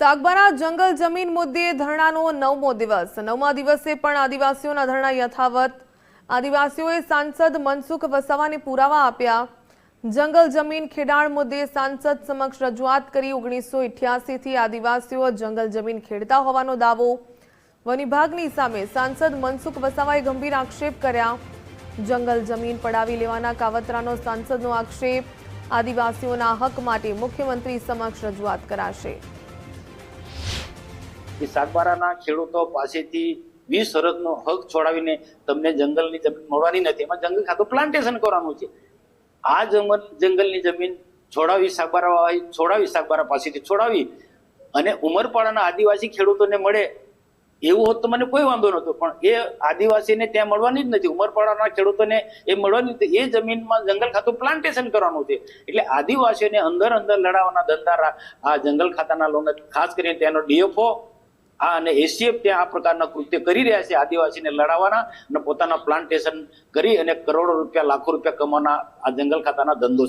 સાગબારા જંગલ જમીન મુદ્દે ધરણાનો 9મો દિવસ। 9મા દિવસે પણ આદિવાસીઓના ધરણા યથાવત। આદિવાસીઓએ સાંસદ મનસુખ વસાવાને પુરાવા આપ્યા। જંગલ જમીન ખેડાણ મુદ્દે સાંસદ સમક્ષ રજૂઆત કરી। 1988 થી આદિવાસીઓ જંગલ જમીન ખેડતા હોવાનો દાવો। વન વિભાગની સામે સાંસદ મનસુખ વસાવાએ ગંભીર આક્ષેપ કર્યા। જંગલ જમીન પડાવી લેવાના કાવતરાનો સાંસદનો આક્ષેપ। આદિવાસીઓના હક માટે મુખ્યમંત્રી સમક્ષ રજૂઆત કરાશે। સાગબારાના ખેડૂતો પાસેથી 20 વર્ષનો હક છોડાવીને તમને જંગલની જમીન મળવાની નથી, એમાં જંગલ ખાતું પ્લાન્ટેશન કરવાનું છે। આ જંગલની જમીન સાગબારા પાસેથી છોડાવી અને ઉમરપાડાના આદિવાસી ખેડૂતોને મળે એવું હોત તો મને કોઈ વાંધો નહોતો, પણ એ આદિવાસીને ત્યાં મળવાની જ નથી, ઉમરપાડાના ખેડૂતોને એ મળવાની નથી। એ જમીનમાં જંગલ ખાતું પ્લાન્ટેશન કરવાનું છે, એટલે આદિવાસીઓને અંદર લડાવવાના ધંધા આ જંગલ ખાતાના લોકો, ખાસ કરીને ત્યાંનો ડીએફઓ અને એસીએફ ત્યાં આ પ્રકારના કૃત્ય કરી રહ્યા છે। આદિવાસીને લડાવવાના અને પોતાના પ્લાન્ટેશન કરી અને કરોડો રૂપિયા, લાખો રૂપિયા કમાવાના આ જંગલ ખાતાના ધંધો છે।